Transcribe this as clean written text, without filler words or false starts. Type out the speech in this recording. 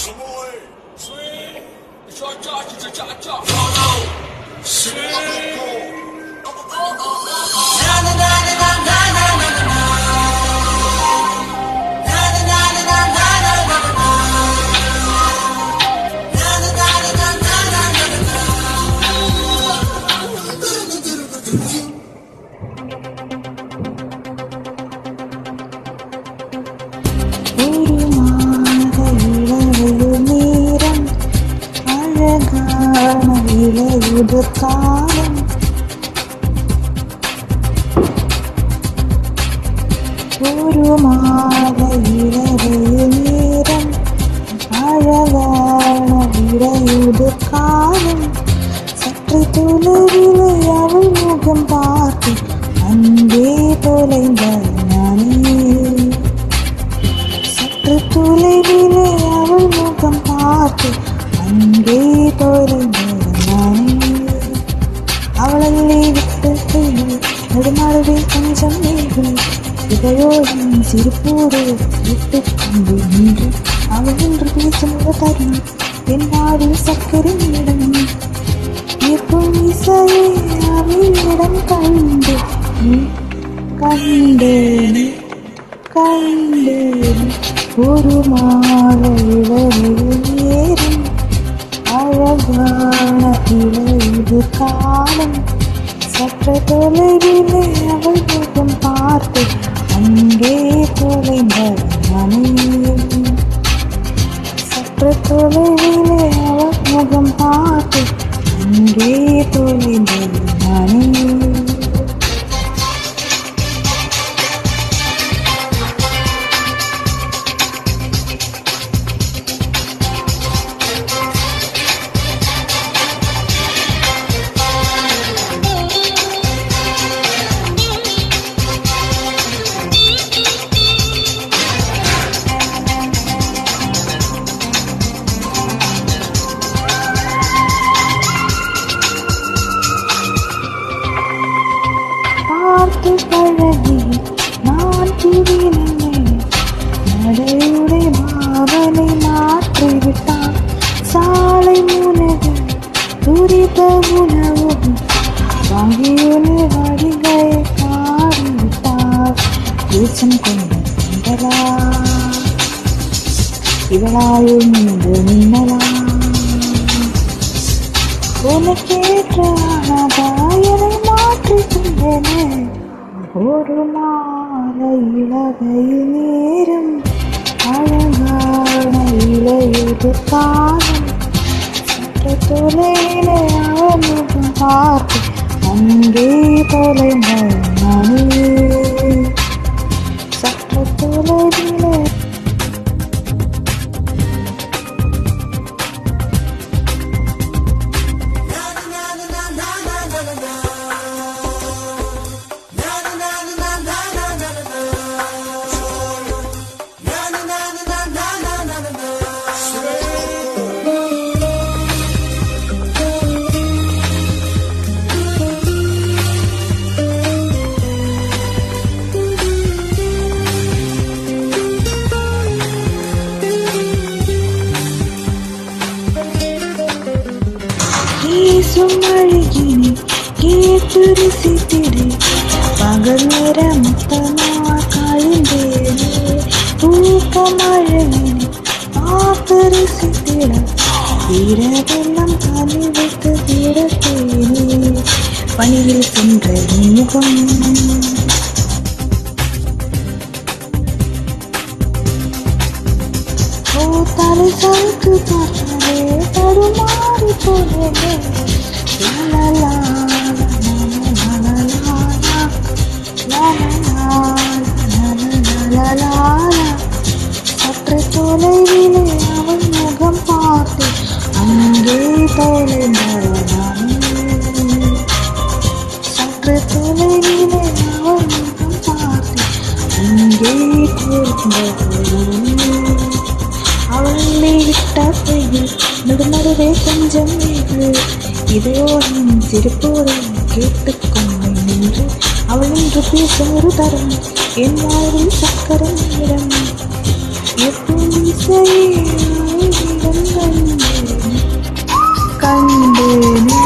什么味？水，抓抓抓抓抓，抓到，水。காலம் ஒரு மாலை இளவெயில் நேரம் அழகான இடையுது காலம் சற்று தொலைவிலே அவள் முகம் பார்த்து அங்கே தொலைந்த நானே சற்று தொலைவிலே அவள் முகம் பார்த்து அங்கே தொலைந்த நானே அவளை விட்டு நெடுமாறுவே கொஞ்சம் நேர்கள் இதயோடும் சிரிப்போடு விட்டுக் கொண்டு நின்று அவள் என்று பேசும் தரும் என் நாடில் சக்கரையிடம் இருக்கும் இசையை அவளிடம் கண்டேன் ஒரு மாலை இளவெயில் நேரம் அழகான இளையுது காலம் சற்று தொலைவிலே அவள் முகம் பார்த்து அங்கே தொலைந்த மனைவி சற்று தொலைவிலே அவள் முகம் பார்த்து அங்கே தொலைந்த மனைவி பார்த்து பழகி நான் திடீரெனே நடையுடை மாவனை மாற்றிவிட்டான் சாலை முனகு துரித உணவும் வாங்கியுள்ள வடிகளை காடிவிட்டார் ஏச்சம் கொண்டலா இவளாயும் நின்று நின்னலா உனக்கேற்ற ஆனதாயனை மாற்றிக்கொண்டேனே ஒரு மாலை இளவெயில் நேரம் அழகான இளையுது காலம் சற்று தொலைவிலே அவள் முகம் பார்த்து அங்கே தொலைந்த மணி சற்று தொலைவிலே சுமழியினி கேட்டு ரசித்திடு பகல் நேர மொத்தமா கழிந்தேனே தூக்கமழையினி பார்த்து ரசித்திட இரவெல்லாம் தலை வைத்து திடத்தேனே பணியில் சென்ற முகம் தலை சாய்க்கு பார்த்தாலே தருமாறி போனே சற்று தொலைவிலே அவள் முகம் பார்த்து அங்கே தொலைந்த சற்று தொலைவிலே அவள் முகம் பார்த்து அங்கே தொலைந்த அவளை விட்ட பெயில் நடுநடுவே கொஞ்சம் நீரு இதையோடும் சிரிப்போடு கேட்டுக்கொண்டு நின்று அவள் என்று பேசும் ஒரு தரம் என் வாழ்வில் சக்கரம் இடம் எப்போது உன்னிடம் கண்டேனே